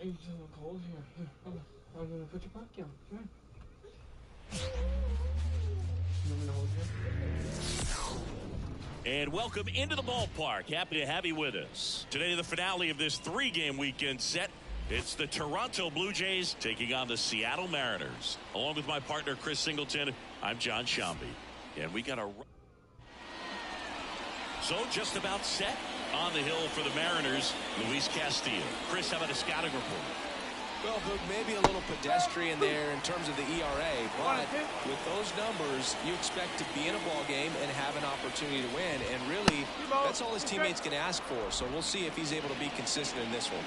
It's cold here. I'm gonna put your back down. Come here. And welcome into the ballpark. Happy to have you with us. Today, the finale of this 3-game weekend set. It's the Toronto Blue Jays taking on the Seattle Mariners. Along with my partner, Chris Singleton, I'm John Shambi. And we got a... So just about set on the hill for the Mariners, Luis Castillo. Chris, how about a scouting report? Well, Boog, maybe a little pedestrian there in terms of the ERA, but with those numbers, you expect to be in a ball game and have an opportunity to win, and really, that's all his teammates can ask for, so we'll see if he's able to be consistent in this one.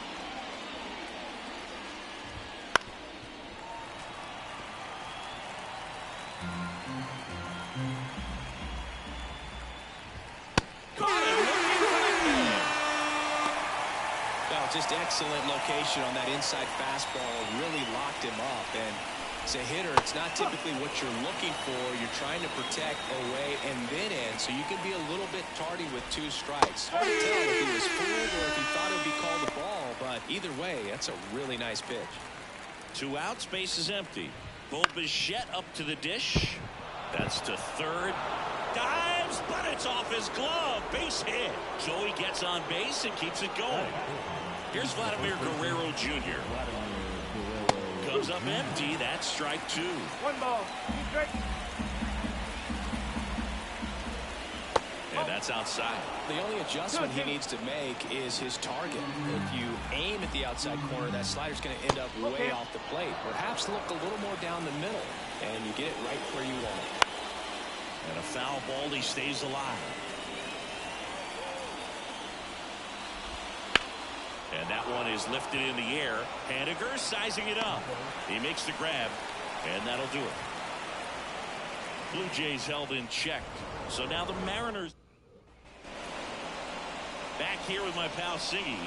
Just excellent location on that inside fastball, really locked him up. And as a hitter, it's not typically what you're looking for. You're trying to protect away and then in, so you can be a little bit tardy with 2 strikes. Hard to tell if he was fooled or if he thought it would be called a ball, but either way, that's a really nice pitch. 2 outs, base is empty. Bo Bichette up to the dish. That's to third. Dives, but it's off his glove. Base hit. Joey gets on base and keeps it going. Here's Vladimir Guerrero Jr. Comes up empty. That's strike 2. 1 ball. Strike. And that's outside. The only adjustment he needs to make is his target. If you aim at the outside corner, that slider's going to end up way off the plate. Perhaps look a little more down the middle, and you get it right where you want it. And a foul ball. He stays alive. And that one is lifted in the air. Haniger sizing it up. He makes the grab, and that'll do it. Blue Jays held in check. So now the Mariners. Back here with my pal Siggy.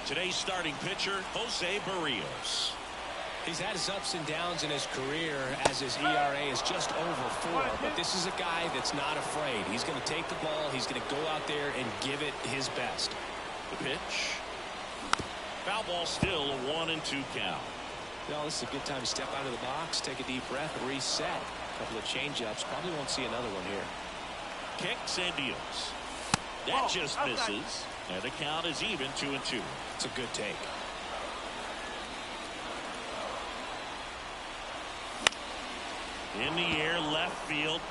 Today's starting pitcher, Jose Barrios. He's had his ups and downs in his career as his ERA is just over 4. But this is a guy that's not afraid. He's going to take the ball. He's going to go out there and give it his best. The pitch. Foul ball, still a 1-2 count. Well, this is a good time to step out of the box, take a deep breath, and reset. A couple of changeups. Probably won't see another one here. Kicks and deals. That just misses. And the count is even 2-2. It's a good take. In the air, left field.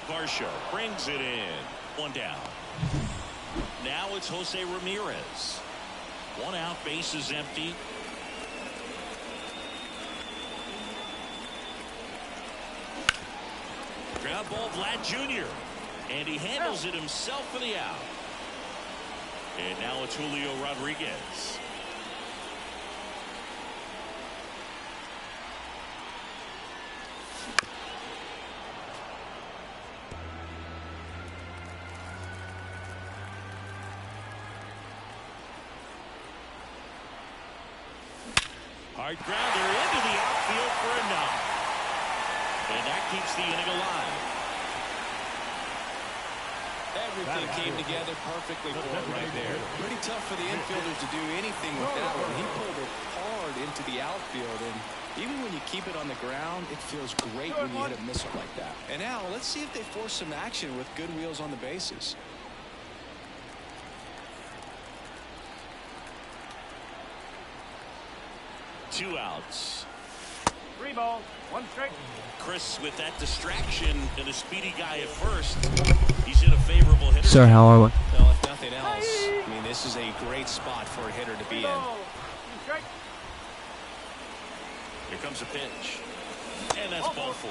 Varsho brings it in. 1 down. Now it's Jose Ramirez. 1 out, base is empty. Ground ball, Vlad Jr. And he handles it himself for the out. And now it's Julio Rodriguez. Hard grounder into the outfield for a knock. And that keeps the inning alive. Everything came together perfectly for him right there. Pretty tough for the infielders to do anything with that one. He pulled it hard into the outfield, and even when you keep it on the ground, it feels great when you hit a missile like that. And now let's see if they force some action with good wheels on the bases. Two outs. 3 balls, 1 strike. Chris, with that distraction and a speedy guy at first, he's in a favorable hitter. Sir, how are we? Well, if nothing else, I mean, this is a great spot for a hitter to be in. Here comes a pitch. And that's ball 4.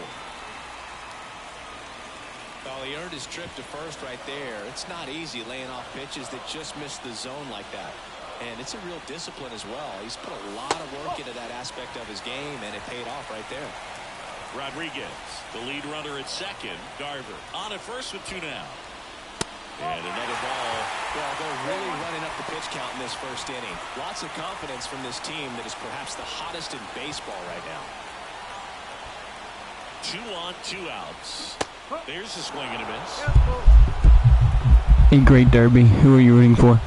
Well, he earned his trip to first right there. It's not easy laying off pitches that just miss the zone like that. And it's a real discipline as well. He's put a lot of work into that aspect of his game, and it paid off right there. Rodriguez, the lead runner at second. Garver on at first with 2 down. And another ball. Well, they're really running up the pitch count in this first inning. Lots of confidence from this team that is perhaps the hottest in baseball right now. 2 on, 2 outs. There's a swing and a miss. A great derby. Who are you rooting for?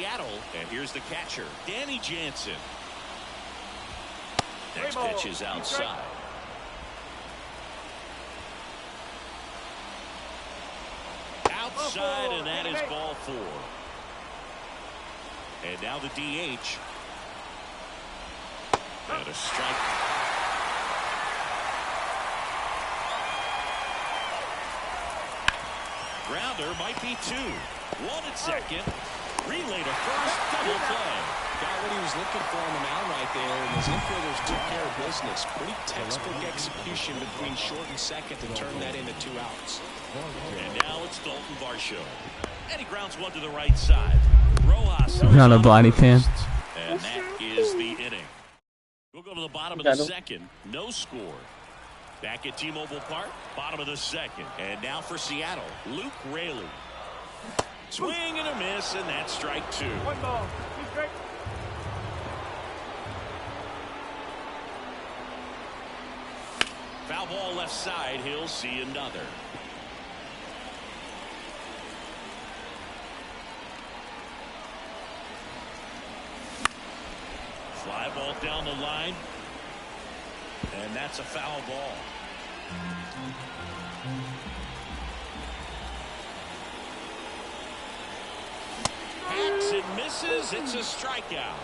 Seattle. And here's the catcher, Danny Jansen. Next pitch is outside. Outside, and that is ball 4. And now the DH. And a strike. Grounder might be 2. 1 at second. Relay to first. Double play. Got what he was looking for on the mound right there, and his infielders took care of business. Pretty textbook execution between short and second to turn that into 2 outs. And now it's Dalton Varsho. And he grounds one to the right side. Rojas. Not a Vladdy fan. And that is the inning. We'll go to the bottom of the second. No score. Back at T-Mobile Park, bottom of the second. And now for Seattle, Luke Raley. Swing and a miss, and that's strike 2. 1 ball. Foul ball left side. He'll see another. Fly ball down the line. And that's a foul ball. Hacks and misses. It's a strikeout.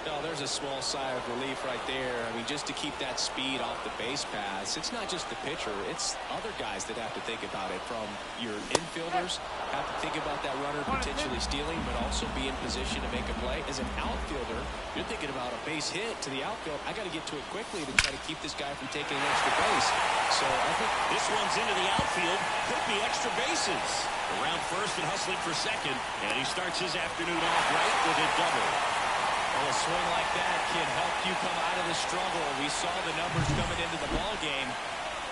No, there's a small sigh of relief right there. I mean, just to keep that speed off the base paths. It's not just the pitcher. It's other guys that have to think about it. From your infielders, have to think about that runner potentially stealing, but also be in position to make a play. As an outfielder, you're thinking about a base hit to the outfield. I got to get to it quickly to try to keep this guy from taking an extra base. So I think this one's into the outfield. Could be extra bases. Around first and hustling for second. And he starts his afternoon off right with a double. Well, a swing like that can help you come out of the struggle. We saw the numbers coming into the ball game,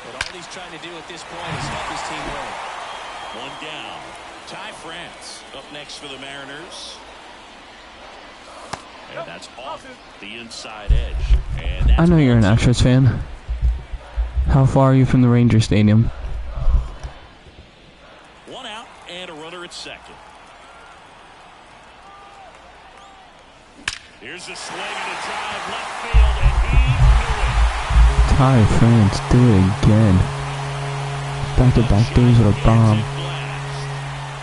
but all he's trying to do at this point is help his team win. One down. Ty France up next for the Mariners. And that's off the inside edge. And I know you're an Astros fan. How far are you from the Ranger Stadium? 1 out and a runner at second. Here's a swing and a drive left field, and he knew it. Ty France, do it again. Back-to-back days with a bomb.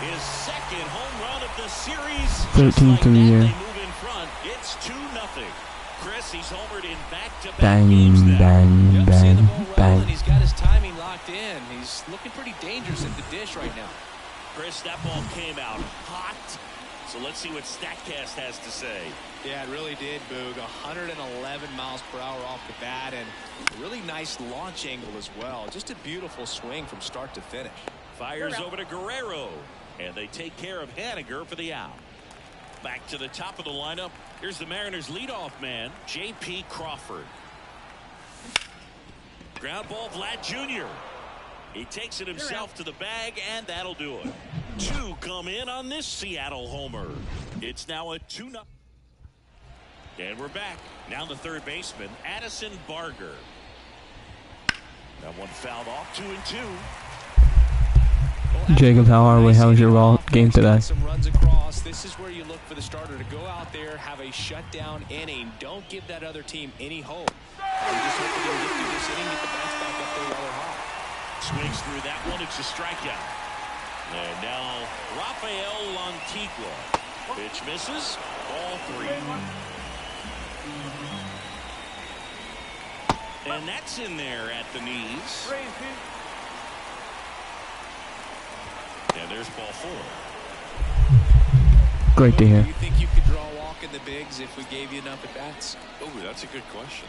His second home run of the series. 13th in the year. They move in front. It's 2-0. Chris, he's homered in back-to-back Bang, games now. bang, bang, bang. And he's got his timing locked in. He's looking pretty dangerous at the dish right now. Chris, that ball came out hot. So let's see what StatCast has to say. Yeah, it really did, Boog. 111 miles per hour off the bat, and a really nice launch angle as well. Just a beautiful swing from start to finish. Fires over to Guerrero, and they take care of Haniger for the out. Back to the top of the lineup. Here's the Mariners leadoff man, J.P. Crawford. Ground ball, Vlad Jr. He takes it himself to the bag, and that'll do it. 2 come in on this Seattle homer. It's now a 2-0. And we're back. Now the third baseman, Addison Barger. That one fouled off. 2-2. Jacob, how are we? How was your game today? Some runs across. This is where you look for the starter to go out there, have a shutdown inning. Don't give that other team any hope. We just hope they're going to get through this inning, get the bats back up there while they're hot. Swings through that one. It's a strikeout. And now Rafael Lantigua. Pitch misses. Ball 3. And that's in there at the knees. And there's ball 4. Great to hear. Do you think you could draw a walk in the bigs if we gave you enough at bats? Oh, that's a good question.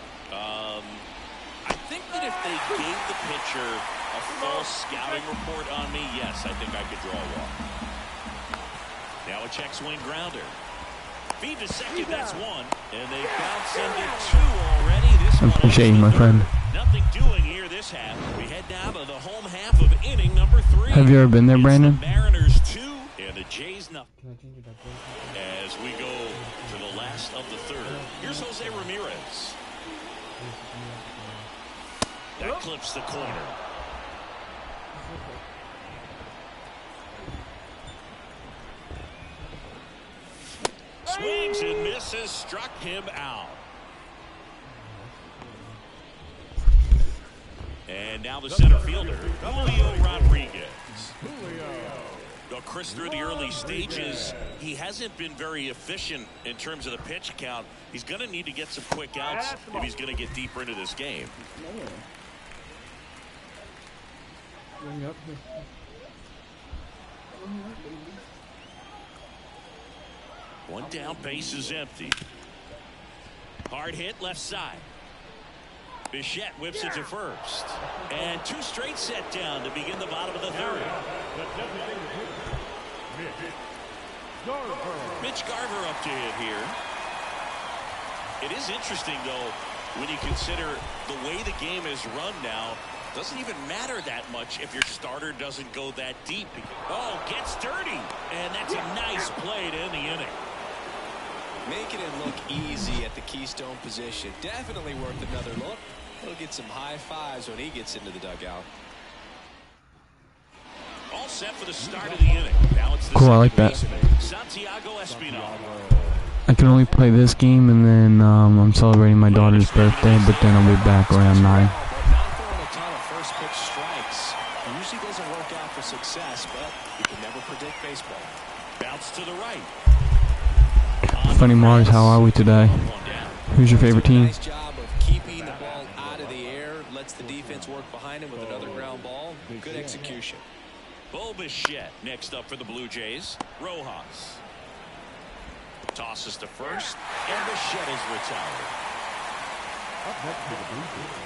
I think that if they gave the pitcher a full scouting report on me, yes, I think I could draw a walk. Now a check swing grounder. Feed to second, that's 1. And they bounce into 2 already. This I appreciate you, my friend. Nothing doing here this half. We head down to the home half of inning number 3. Have you ever been there, Brandon? The Mariners 2 and the Jays nothing. As we go to the last of the third, here's Jose Ramirez. That clips the corner. Swings and misses, struck him out. And now the center fielder, Julio Rodriguez. Well, Chris, through the early stages, he hasn't been very efficient in terms of the pitch count. He's going to need to get some quick outs if he's going to get deeper into this game. One down, base is empty. Hard hit left side. Bichette whips it to first. And two straight set down to begin the bottom of the third. Mitch Garver up to hit here. It is interesting, though, when you consider the way the game is run now. Doesn't even matter that much if your starter doesn't go that deep. Oh, gets dirty. And that's a nice play to end the inning. Making it look easy at the keystone position. Definitely worth another look. He'll get some high fives when he gets into the dugout. All set for the start of the inning. Now it's the cool, I like that. Santiago Espinal. I can only play this game, and then I'm celebrating my daughter's birthday, but then I'll be back around 9. Not throwing a ton of first pitch strikes. Usually doesn't work out for success, but you can never predict baseball. Bounce to the right. Funny Mars, how are we today? Who's your favorite team? Nice job of keeping the ball out of the air. Lets the defense work behind him with another ground ball. Good execution. Bo Bichette next up for the Blue Jays. Rojas tosses to first, and Bichette is retired. Up next to the Blue Jays,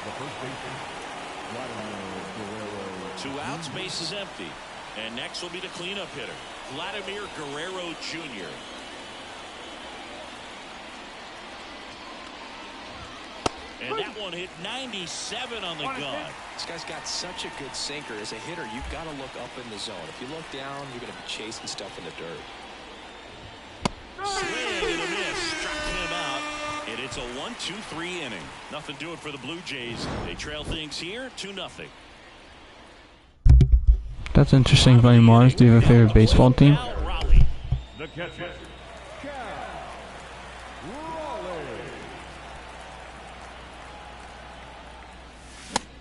the first baseman, Vladimir Guerrero. 2 outs, base is empty. And next will be the cleanup hitter, Vladimir Guerrero Jr. And that one hit 97 on the gun. This guy's got such a good sinker. As a hitter, you've got to look up in the zone. If you look down, you're going to be chasing stuff in the dirt. Swing and a miss. Struck him out. And it's a 1-2-3 inning. Nothing doing for the Blue Jays. They trail things here 2-0. That's interesting, Funny Mars. Do you have a favorite baseball team? The catcher,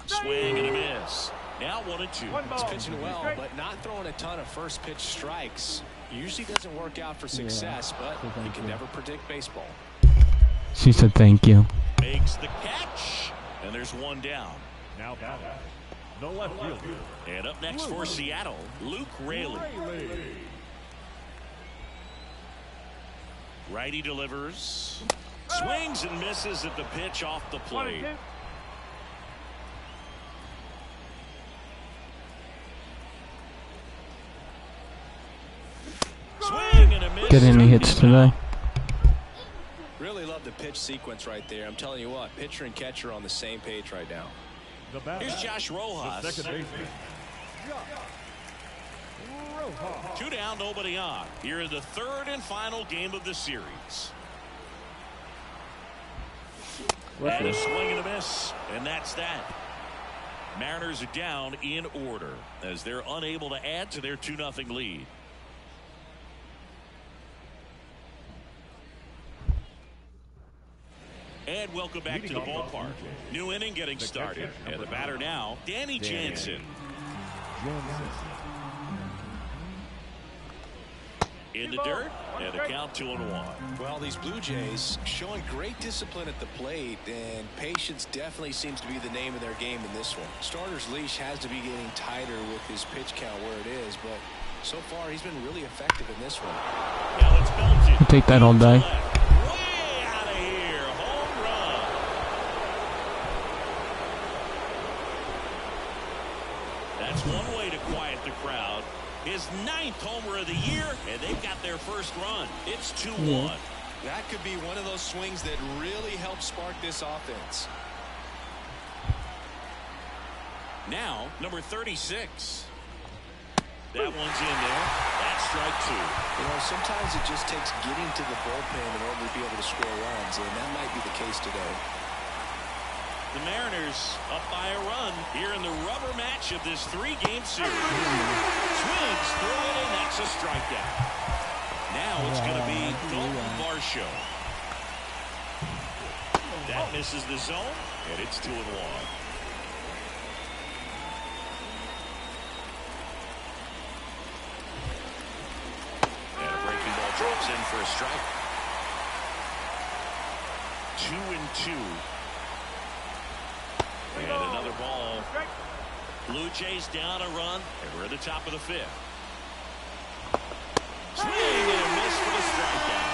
Swing and a miss. Now 1-2. He's pitching well, but not throwing a ton of first pitch strikes. Usually doesn't work out for success, but you can never predict baseball. She said thank you. Makes the catch. And there's one down. now batting, the left fielder. And up next for Seattle, Luke Raley. Righty delivers. Swings and misses at the pitch off the plate. Swing and a miss. Get any hits today? Really love the pitch sequence right there. I'm telling you what, pitcher and catcher on the same page right now. Here's Josh Rojas. The second baseman. 2 down, nobody on. Here in the third and final game of the series. And a swing and a miss, and that's that. Mariners are down in order as they're unable to add to their 2-0 lead. And welcome back to the ballpark. New inning getting started. And the batter now, Danny Jansen. In the dirt, and a count 2-1. Well, these Blue Jays showing great discipline at the plate, and patience definitely seems to be the name of their game in this one. Starter's leash has to be getting tighter with his pitch count where it is, but so far he's been really effective in this one. Now it's belted. I'll take that all day. Way out of here. Home run. That's one way to quiet the crowd. His 9th homer of the year, and they've got their first run. It's 2-1. That could be one of those swings that really helps spark this offense. Now, number 36. That one's in there. That's strike 2. You know, sometimes it just takes getting to the bullpen in order to be able to score runs, and that might be the case today. The Mariners up by a run here in the rubber match of this 3-game series. Swings through it, and that's a strikeout. Now it's going to be Dalton Varsho. That misses the zone, and it's 2-1. And a breaking ball drops in for a strike. 2-2. And another ball. Blue Jays down a run, and we're at the top of the 5th. Swing and a miss for the strikeout.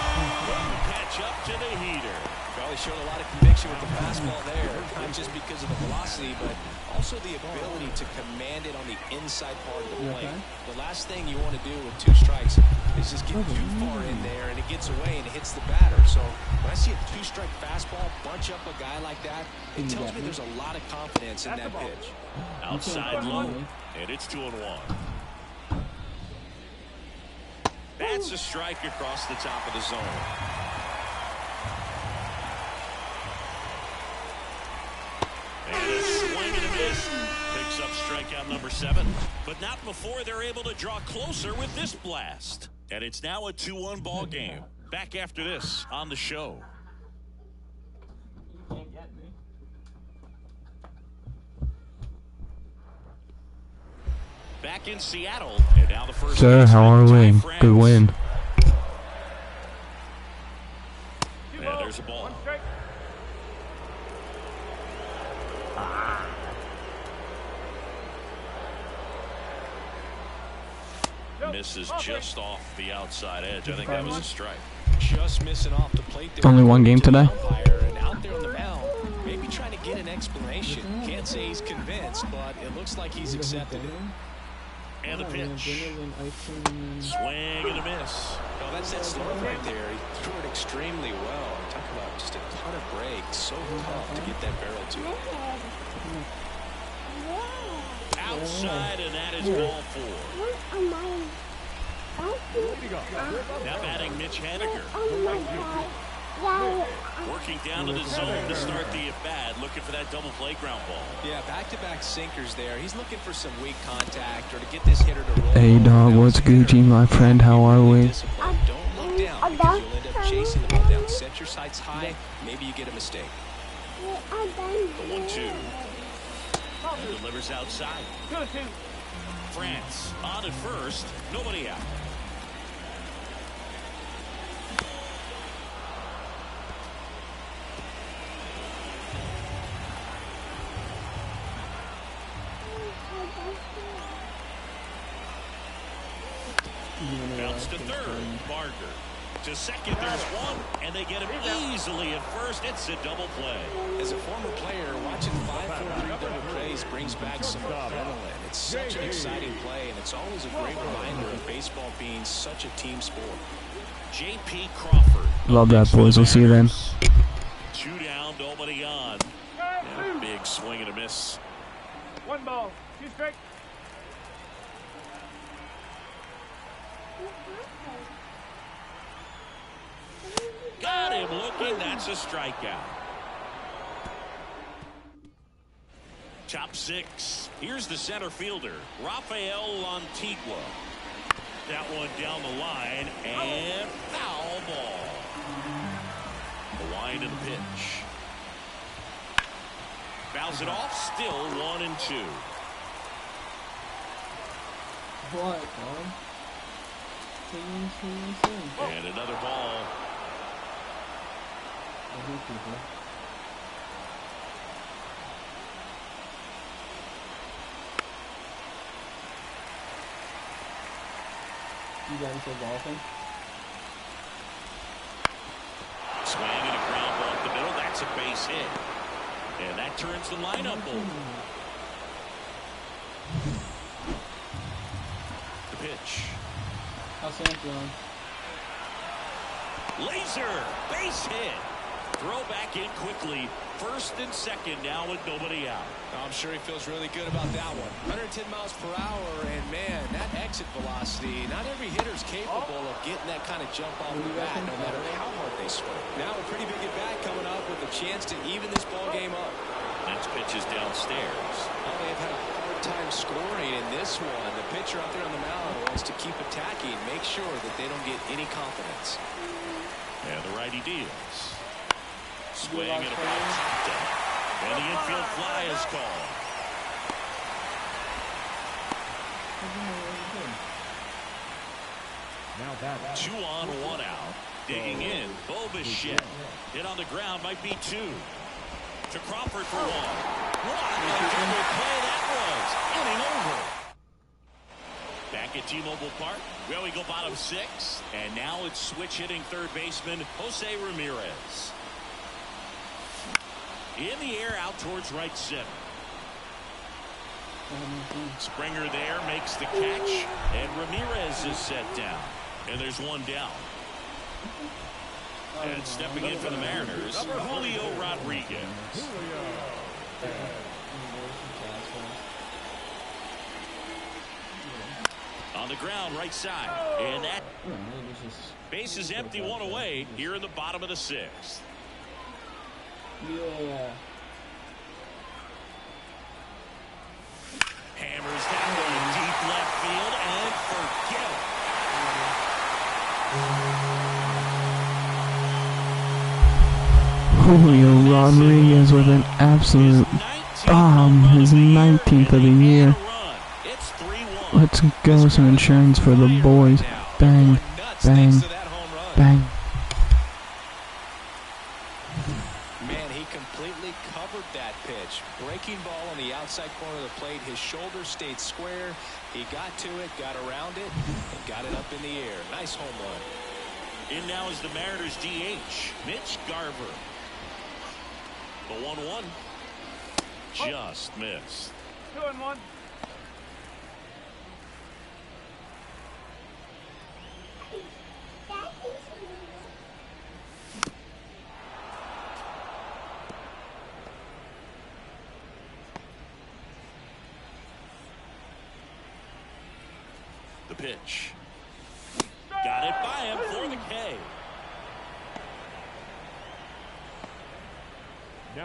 Catch up to the heater. Probably showed a lot of conviction with the fastball there, not just because of the velocity, but also the ability to command it on the inside part of the plate. The last thing you want to do with 2 strikes is just get too far in there, and it gets away and it hits the batter. So when I see a 2-strike fastball bunch up a guy like that, it tells me there's a lot of confidence in that pitch. Outside low, and it's 2-1. That's a strike across the top of the zone. And a swing and a miss. Picks up strikeout number 7. But not before they're able to draw closer with this blast. And it's now a 2-1 ball game. Back after this on the show. Back in Seattle, and now the first. Sir, how are we? Good win. Yeah, there's a ball. Misses just off the outside edge. I think that was a strike. Just missing off the plate there. Only one game today. And out there on the mound, maybe trying to get an explanation. Can't say he's convinced, but it looks like he's accepted it. And the pitch. Swing and a miss. Oh, that's that slurve right there. He threw it extremely well. Talk about just a ton of breaks. So tough to get that barrel to. Outside, and that is ball 4. Now batting Mitch Haniger. Working down to the zone to start the at-bat, looking for that double play ground ball. Yeah, back-to-back sinkers there. He's looking for some weak contact or to get this hitter to roll. Hey dog, what's Gucci, my friend? How are we? Don't look down because you'll end up chasing the ball down. Set your sights high. Maybe you get a mistake. The 1-2. Delivers outside. France on at first. Nobody out. Bounce to third. Barger. To second, there's one, and they get him easily at first. It's a double play. As a former player, watching 5-4-3 double plays brings back some adrenaline. It's such an exciting play, and it's always a great reminder of baseball being such a team sport. J.P. Crawford. Love that, boys. We'll see you then. 2 down, nobody on. And a big swing and a miss. 1 ball, 2 strikes. Got him looking. That's a strikeout. Top 6. Here's the center fielder, Rafael Lantigua. That one down the line, and foul ball. The wind of the pitch. Fouls it off. Still 1-2. What, bro? And another ball. You guys are golfing? Swing and a ground ball up the middle. That's a base hit. And that turns the lineup over. The pitch. How's Sam feeling? Laser. Base hit. Throw back in quickly. First and second now with nobody out. I'm sure he feels really good about that one. 110 miles per hour, and man, that exit velocity, not every hitter's capable of getting that kind of jump off the bat, no matter how hard they swing. Now a pretty big at-bat coming up with a chance to even this ball game up. Next pitch is downstairs. Well, they've had a hard time scoring in this one. The pitcher out there on the mound wants to keep attacking, make sure that they don't get any confidence. And the righty deals. Swing and a ball. And the infield fly is called. Now that 2 on, 1 out. Digging in. Bo Bichette. Hit on the ground, might be 2. To Crawford for 1. What a double play that was. Inning over. Back at T-Mobile Park. Well, we go bottom 6. And now it's switch hitting third baseman Jose Ramirez. In the air out towards right center. Springer there makes the catch. And Ramirez is set down. And there's 1 down. And stepping in for the Mariners, Julio Rodriguez. On the ground, right side. And that base is empty, 1 away here in the bottom of the 6th. Yeah. Hammers down to deep left field and forget it. Julio Rodriguez with an absolute bomb, his 19th of the year. It's 3-1. Let's go, some insurance for the boys. Bang, bang, bang. Man, he completely covered that pitch. Breaking ball on the outside corner of the plate. His shoulder stayed square. He got to it, got around it, and got it up in the air. Nice home run. In now is the Mariners DH, Mitch Garver. The 1-1 just missed. 2-1. The pitch. Got it by him for the K.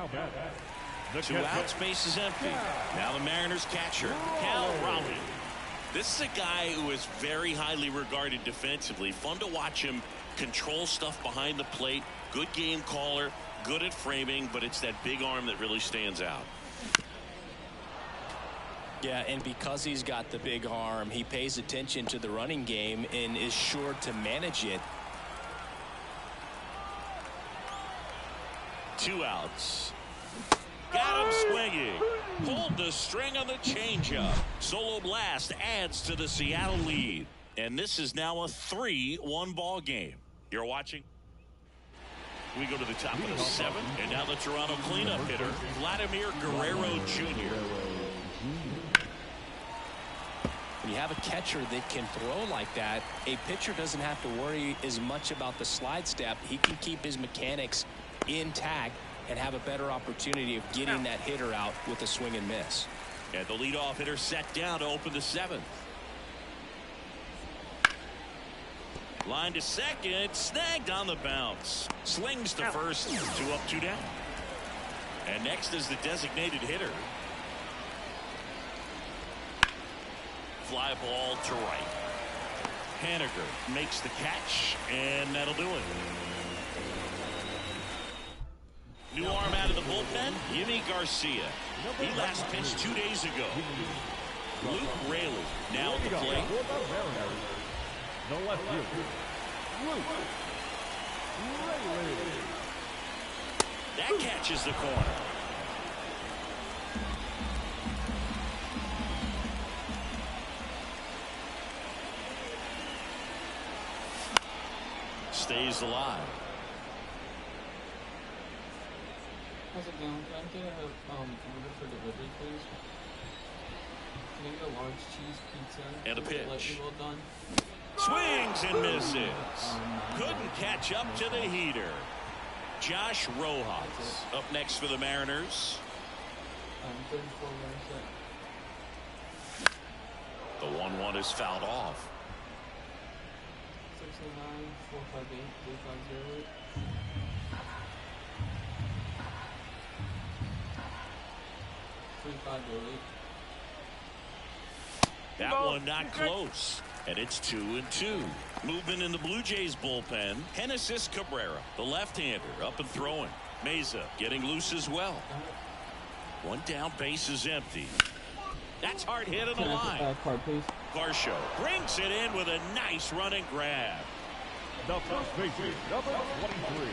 now back. The 2 outs, base is empty. Now the Mariners catcher, Cal Raleigh. This is a guy who is very highly regarded defensively. Fun to watch him control stuff behind the plate. Good game caller, good at framing, but it's that big arm that really stands out. Yeah, and because he's got the big arm, he pays attention to the running game and is sure to manage it. 2 outs. Got him swinging. Pulled the string on the changeup. Solo blast adds to the Seattle lead. And this is now a 3-1 ball game. You're watching. We go to the top of the 7th. And now the Toronto cleanup hitter, Vladimir Guerrero Jr. When you have a catcher that can throw like that, a pitcher doesn't have to worry as much about the slide step. He can keep his mechanics intact and have a better opportunity of getting that hitter out with a swing and miss. And the leadoff hitter set down to open the 7th. Line to second, snagged on the bounce. Slings to first, 2 up, 2 down. And next is the designated hitter. Fly ball to right. Haniger makes the catch, and that'll do it. New arm out of the bullpen, Yimi Garcia. He last pitched 2 days ago. Luke Raley now at the plate. The left field, Luke Raley. That catches the corner. Stays alive. How's it going? Can I get a order for delivery, please? Can I get a large cheese pizza? And a pitch. Lightly well done. Swings and misses. Couldn't catch up to the heater. Josh Rojas up next for the Mariners. 34 set. The 1-1 is fouled off. 609-458-3508. That one not close. And it's 2-2. Movement in the Blue Jays bullpen. Genesis Cabrera, the left-hander, up and throwing. Meza getting loose as well. One down, base is empty. That's hard hit on the line. Card, please. Varsho brings it in with a nice running grab. The first baseman, number 23.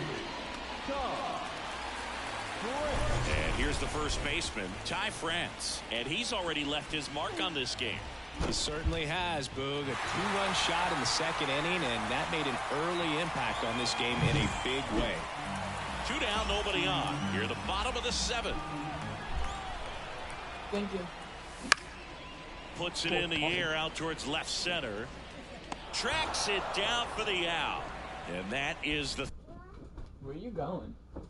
And here's the first baseman, Ty France. And he's already left his mark on this game. He certainly has, Boog. A 2-run shot in the second inning, and that made an early impact on this game in a big way. 2 down, nobody on. Here, the bottom of the 7th. Thank you. Puts it in the air out towards left center. Tracks it down for the out. And that is the... Where are you going? I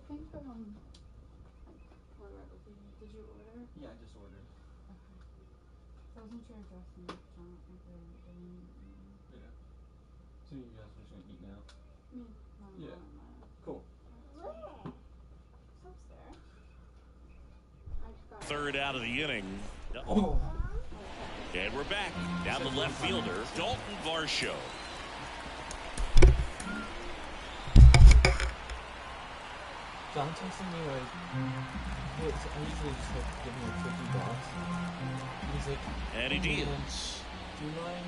think, did you order? Yeah, I just ordered. Okay. I wasn't sure if Justin was trying to Yeah. So you guys are just gonna eat now? Me? Yeah. Cool. It's upstairs. I just got 3rd out of the inning. Oh. And we're back. Down the left fielder, Dalton Varsho. John texted me like, I usually just like give him like $50. He's like, And he "Hey, man, deals. do you mind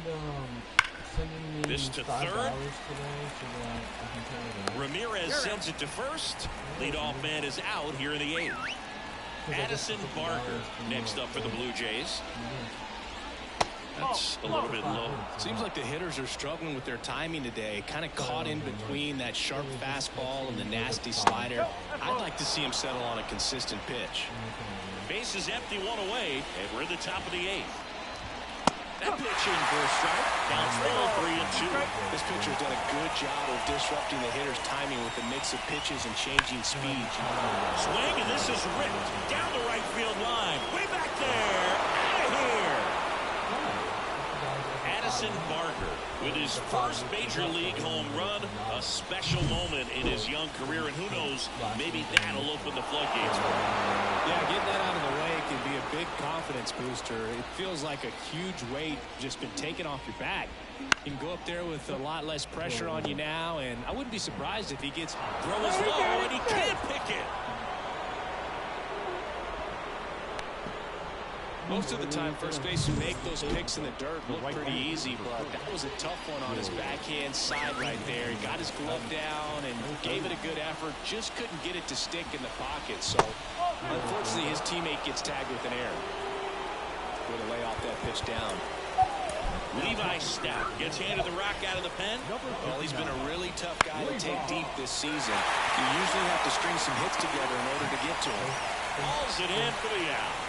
sending me This to $5 third. today so that I can turn it in?" Ramirez sends it to first. Leadoff man is out here in the 8th. 'Cause I just Addison took $50 Barker from next the- up for the Blue Jays. Mhm. That's a little bit low. Seems like the hitters are struggling with their timing today. Kind of caught in between that sharp fastball and the nasty slider. I'd like to see him settle on a consistent pitch. Base is empty, 1 away, and we're at the top of the 8th. That pitch in for a strike. Counts full, 3-2. This pitcher's done a good job of disrupting the hitter's timing with a mix of pitches and changing speed. Swing, and this is ripped down the right field line. Way back there. Out of here. Addison Barker with his first major league home run. A special moment in his young career, and who knows, maybe that'll open the floodgates for him. Yeah, getting that out of the way can be a big confidence booster. It feels like a huge weight just been taken off your back. You can go up there with a lot less pressure on you now, and I wouldn't be surprised if he gets... Throw is low, and he can't pick it. Most of the time, first basemen make those picks in the dirt look pretty easy, but that was a tough one on his backhand side right there. He got his glove down and gave it a good effort, just couldn't get it to stick in the pocket. So, unfortunately, his teammate gets tagged with an error. Way to lay off that pitch down. Levi Stout gets handed the rock out of the pen. Well, he's been a really tough guy to take deep this season. You usually have to string some hits together in order to get to him. Hauls it in for the out.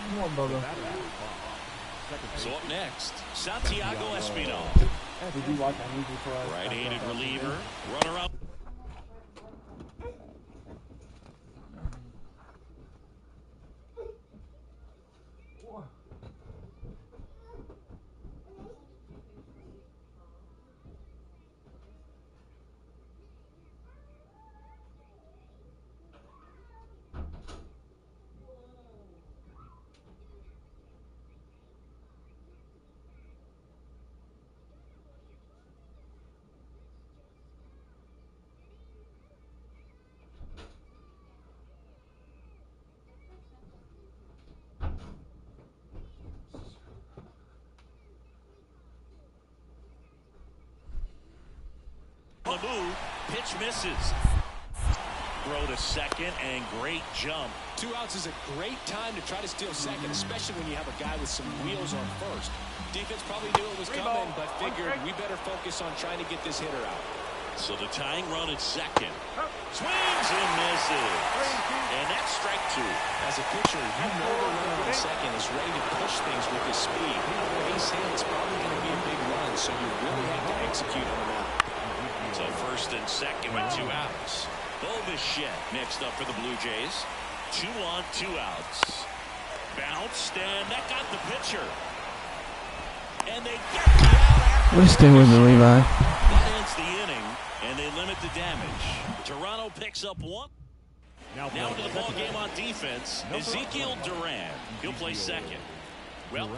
Come on, Bubba. So up next, Santiago Espinal. Did you watch that movie for us? Right-handed reliever, runner-up. The move, pitch misses. Throw to second and great jump. 2 outs is a great time to try to steal second, especially when you have a guy with some wheels on first. Defense probably knew it was coming, but figured we better focus on trying to get this hitter out. So the tying run at second. Swings and misses. And that's strike 2. As a pitcher, you know the runner on second is ready to push things with his speed. Base hit is probably going to be a big run, so you really have to execute on him out. So first and second with 2 outs. Bo Bichette next up for the Blue Jays. 2 on, 2 outs. Bounced, and that got the pitcher. And they get the out. Let's stay with it, Levi. That ends the inning, and they limit the damage. Toronto picks up 1. Now into the ball game on defense, Ezekiel Duran. He'll play second. Well,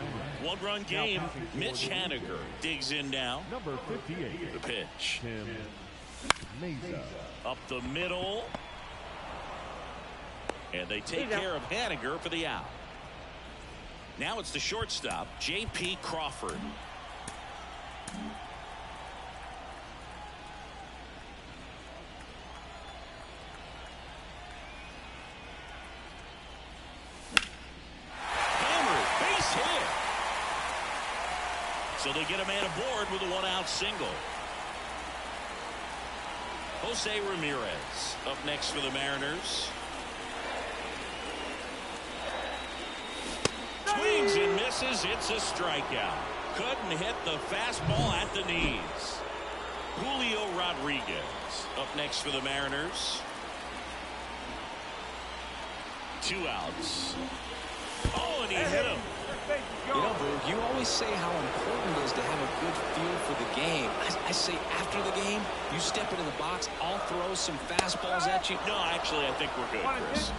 one-run game. Mitch Haniger digs in now. Number 58. The pitch. Tim Mesa. Up the middle. And they take care of Haniger for the out. Now it's the shortstop, J.P. Crawford. So they get a man aboard with a one-out single. Jose Ramirez up next for the Mariners. Swings and misses. It's a strikeout. Couldn't hit the fastball at the knees. Julio Rodriguez up next for the Mariners. 2 outs. Oh, and he hit him. You know, Boog, you always say how important it is to have a good feel for the game. I say after the game, you step into the box, I'll throw some fastballs at you. No, actually, I think we're good, Chris.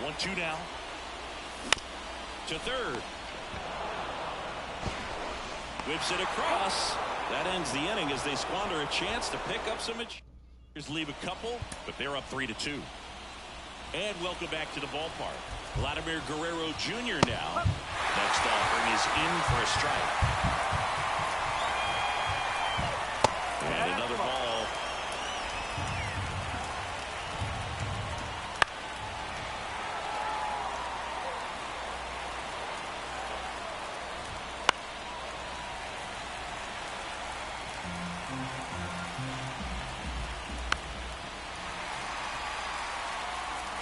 1-2 now. To third. Whips it across. That ends the inning as they squander a chance to pick up some. Leave a couple, but they're up 3-2. And welcome back to the ballpark. Vladimir Guerrero Jr. now. Next offering is in for a strike. And another ball.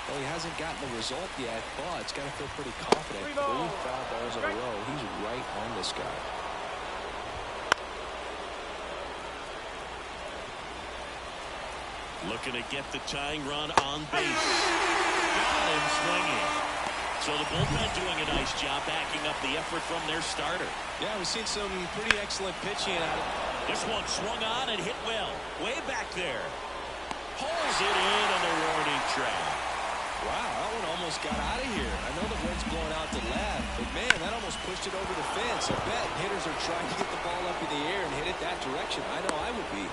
Well, he hasn't gotten the result yet, but it's got to feel pretty confident. 3 foul balls in a row. He's right on this guy. Looking to get the tying run on base. Got him swinging. So the bullpen doing a nice job backing up the effort from their starter. Yeah, we've seen some pretty excellent pitching out of it. This one swung on and hit well. Way back there. Pulls it in on the warning track. Wow, that one almost got out of here. I know the wind's blowing out to left, but man, that almost pushed it over the fence. I bet hitters are trying to get the ball up in the air and hit it that direction. I know I would be.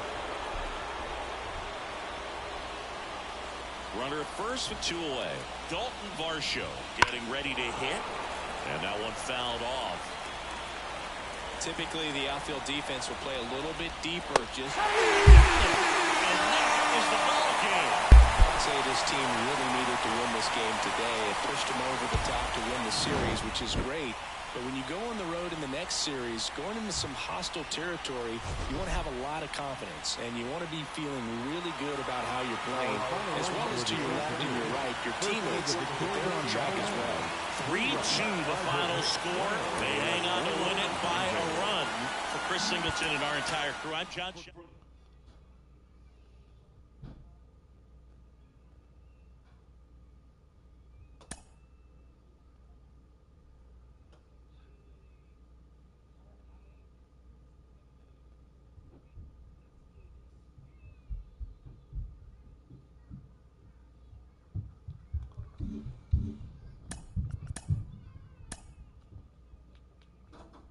Runner at first with 2 away. Dalton Varsho getting ready to hit. And that one fouled off. Typically, the outfield defense will play a little bit deeper. Just and that is the ball game. I'd say this team really needed to win this game today. It pushed them over the top to win the series, which is great. But when you go on the road in the next series, going into some hostile territory, you want to have a lot of confidence, and you want to be feeling really good about how you're playing, as well as to your left and your right, your teammates, that they're on track as well. 3-2 the final score. They hang on to win it by a run. For Chris Singleton and our entire crew, I'm John Shepard.